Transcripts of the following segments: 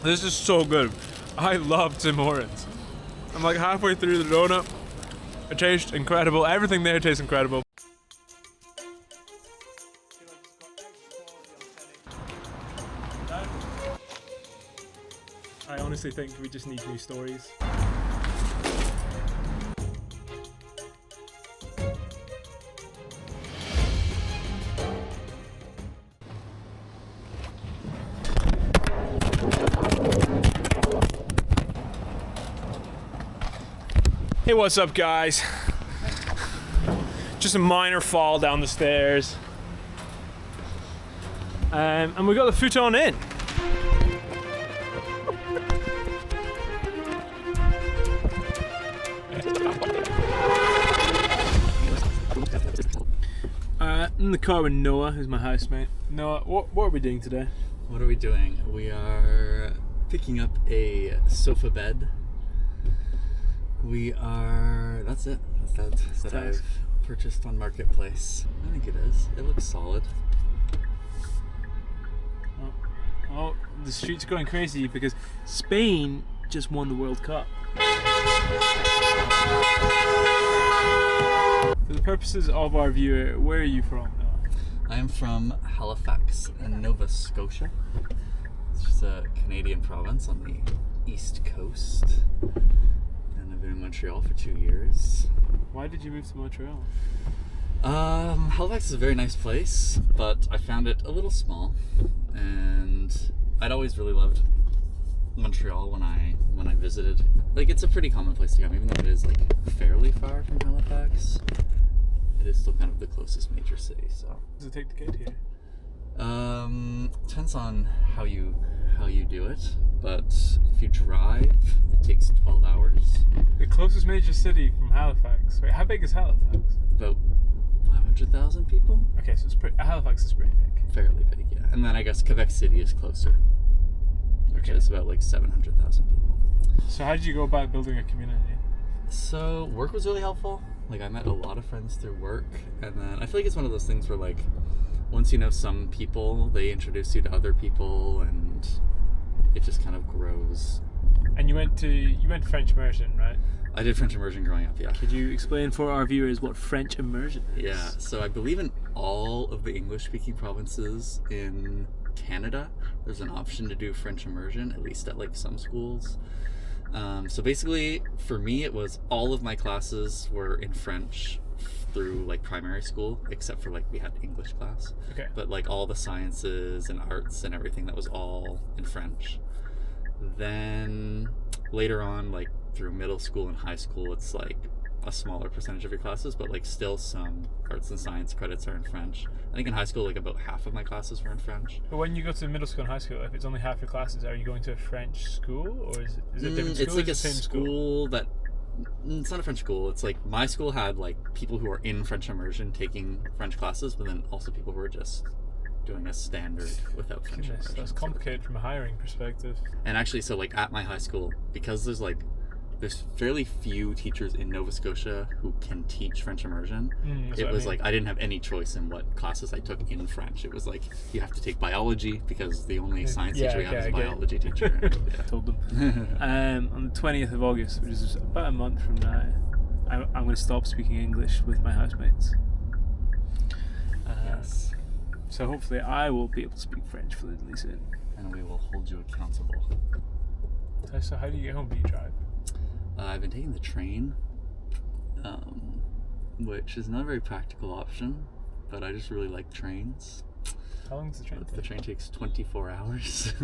This is so good. I love Tim Hortons. I'm like halfway through the donut. It tastes incredible. Everything there tastes incredible. I honestly think we just need new stories. Hey, what's up, guys? Just a minor fall down the stairs. And we got the futon in. In the car with Noah, who's my housemate. Noah, what are we doing today? What are we doing? We are picking up a sofa bed. That's it. That's that I've purchased on Marketplace. I think it is. It looks solid. Oh, the streets are going crazy because Spain just won the World Cup. For the purposes of our viewer, where are you from? I am from Halifax in Nova Scotia. It's just a Canadian province on the east coast. And I've been in Montreal for 2 years. Why did you move to Montreal? Halifax is a very nice place, but I found it a little small. And I'd always really loved Montreal when I visited. Like, it's a pretty common place to come, even though it is like fairly far from Halifax. It is still kind of the closest major city. So does it take to get here? Depends on how you do it, but if you drive, it takes 12 hours. The closest major city from Halifax. Wait, how big is Halifax? About 500,000 people. Okay, so Halifax is pretty big. Fairly big, yeah. And then I guess Quebec City is closer, which is about like 700,000 people. So how did you go about building a community? So work was really helpful. Like, I met a lot of friends through work, and then I feel like it's one of those things where, like, once you know some people, they introduce you to other people, and it just kind of grows. And you went French immersion, right? I did French immersion growing up, yeah. Could you explain for our viewers what French immersion is? Yeah, so I believe in all of the English-speaking provinces in Canada, there's an option to do French immersion, at least at like some schools. So basically, for me, it was all of my classes were in French through like primary school, except for like we had English class. Okay. But like all the sciences and arts and everything, that was all in French. Then later on, like through middle school and high school, it's like a smaller percentage of your classes, but like still some arts and science credits are in French. I think in high school, like about half of my classes were in French. But when you go to middle school and high school, if it's only half your classes, are you going to a French school, or is it a different school? It's like a same school that. It's not a French school. It's like my school had like people who are in French immersion taking French classes, but then also people who are just doing a standard without French immersion. That's complicated from a hiring perspective. And actually, so like at my high school, because there's fairly few teachers in Nova Scotia who can teach French immersion. It was like I didn't have any choice in what classes I took in French. It was like you have to take biology because the only science teacher we have is a biology teacher. I told them. On the 20th of August, which is about a month from now, I'm going to stop speaking English with my housemates. Yes. So hopefully I will be able to speak French fluently soon. And we will hold you accountable. So how do you get home? Do you drive? I've been taking the train, which is not a very practical option, but I just really like trains. How long does the train take? The train takes 24 hours.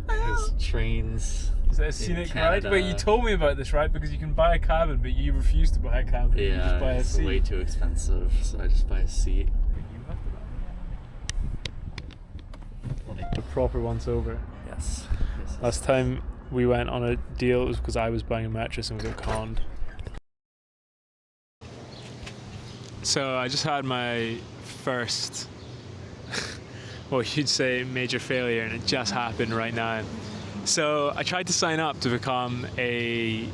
There's trains. Is that a scenic ride? Wait, you told me about this, right? Because you can buy a cabin, but you refuse to buy a cabin. Yeah, you just buy a seat. It's way too expensive, so I just buy a seat. The proper once over. Yes. Last time we went on a deal, it was because I was buying a mattress and we got conned. So I just had my first, what you'd say, major failure, and it just happened right now. So I tried to sign up to become a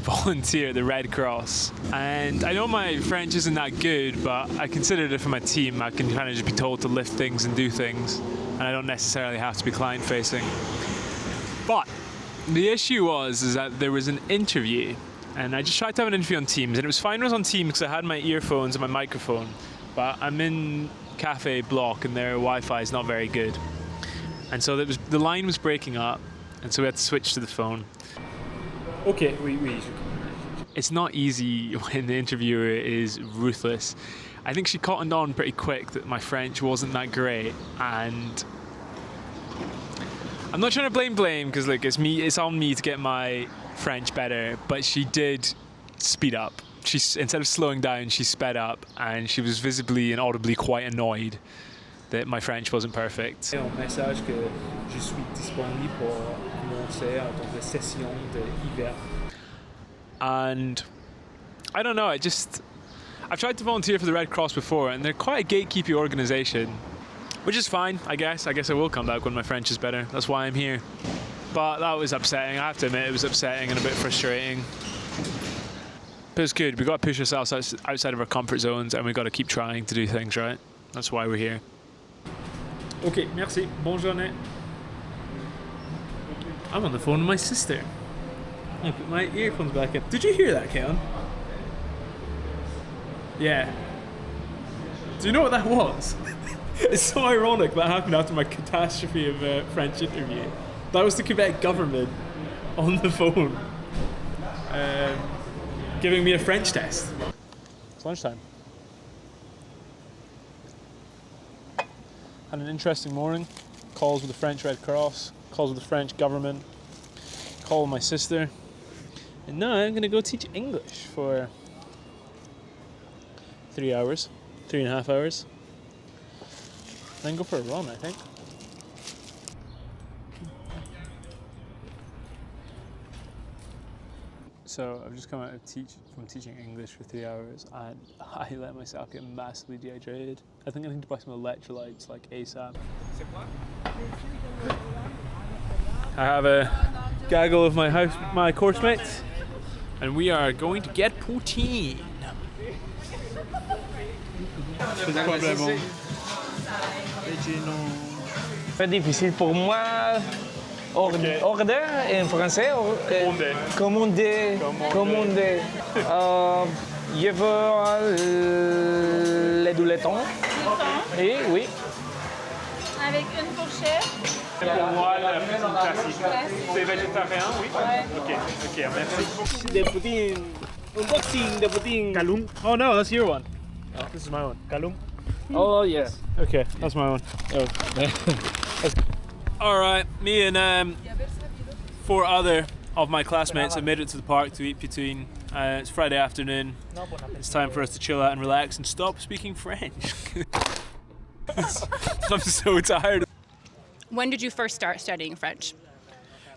volunteer at the Red Cross, and I know my French isn't that good, but I considered it for my team. I can kind of just be told to lift things and do things. and I don't necessarily have to be client facing. But the issue is that there was an interview, and I just tried to have an interview on Teams, and it was fine when it was on Teams because I had my earphones and my microphone, but I'm in Cafe Block and their Wi-Fi is not very good. And so the line was breaking up, and so we had to switch to the phone. Okay, it's not easy when the interviewer is ruthless. I think she cottoned on pretty quick that my French wasn't that great, and I'm not trying to blame because like it's on me to get my French better, but she did speed up. Instead of slowing down, she sped up, and she was visibly and audibly quite annoyed that my French wasn't perfect. Un message que je suis disponible pour commencer dans la session d'hiver. And I don't know, I've tried to volunteer for the Red Cross before, and they're quite a gatekeepy organisation, which is fine, I guess. I guess I will come back when my French is better. That's why I'm here. But that was upsetting. I have to admit, it was upsetting and a bit frustrating. But it's good. We've got to push ourselves outside of our comfort zones, and we've got to keep trying to do things right. That's why we're here. Okay, merci. Bonne journée. I'm on the phone with my sister. I put my earphones back in. Did you hear that, Keon? Yeah. Do you know what that was? It's so ironic that happened after my catastrophe of a French interview. That was the Quebec government on the phone giving me a French test. It's lunchtime. Had an interesting morning. Calls with the French Red Cross, calls with the French government, call with my sister. And now I'm going to go teach English for 3 hours, 3.5 hours. Then go for a run, I think. So I've just come out of from teaching English for 3 hours, and I let myself get massively dehydrated. I think I need to buy some electrolytes like ASAP. I have a gaggle of my course mates, and we are going to get poutine. C'est difficile pour moi. Order en français. Commander. Je veux les deux laitons. Et oui. Avec une fourchette. Pour moi, la classique. C'est végétarien, oui? Ouais. Ok, merci. The Poutine. Unboxing the Poutine. Kalum? Oh no, that's your one. Oh, this is my one. Kalum? Oh yes. Okay, that's my one. Oh. Alright, me and 4 other of my classmates have made it to the park to eat poutine. It's Friday afternoon. It's time for us to chill out and relax and stop speaking French. I'm so tired. When did you first start studying French?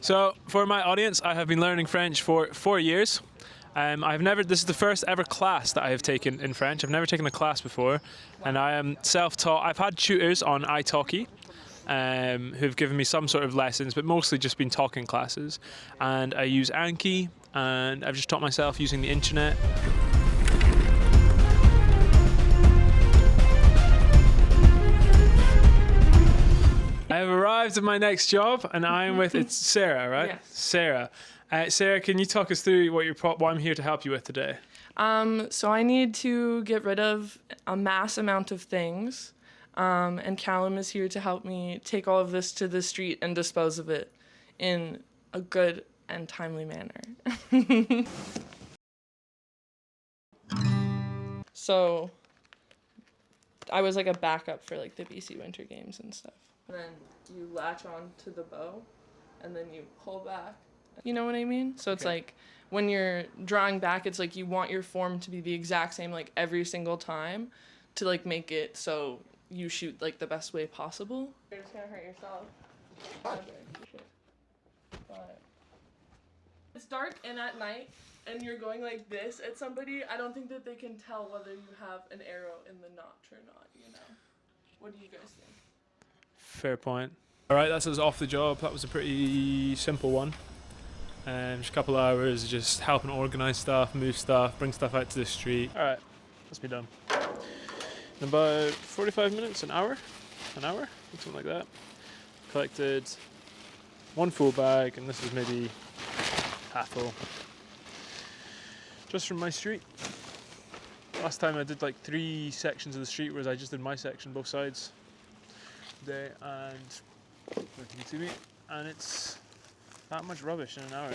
So, for my audience, I have been learning French for 4 years. This is the first ever class that I have taken in French. I've never taken a class before, and I am self-taught. I've had tutors on italki who've given me some sort of lessons, but mostly just been talking classes. And I use Anki, and I've just taught myself using the internet. I have arrived at my next job, and I'm with, it's Sera, right? Yes. Sera. Sera, can you talk us through what I'm here to help you with today? So I need to get rid of a mass amount of things, and Callum is here to help me take all of this to the street and dispose of it in a good and timely manner. So I was like a backup for like the BC Winter Games and stuff. And then you latch on to the bow, and then you pull back. You know what I mean? So it's like when you're drawing back, it's like you want your form to be the exact same like every single time to like make it so you shoot like the best way possible. You're just gonna hurt yourself. But it's dark and at night and you're going like this at somebody, I don't think that they can tell whether you have an arrow in the notch or not, you know? What do you guys think? Fair point. All right, that's us off the job. That was a pretty simple one. Just a couple of hours just helping organize stuff, move stuff, bring stuff out to the street. All right, let's be done. In about 45 minutes, an hour, something like that. collected one full bag, and this was maybe half full. Just from my street. Last time I did like 3 sections of the street, whereas I just did my section, both sides today, and nothing to me. And it's that much rubbish in an hour.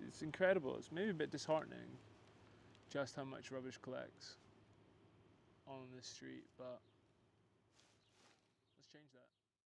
It's incredible. It's maybe a bit disheartening just how much rubbish collects on this street, but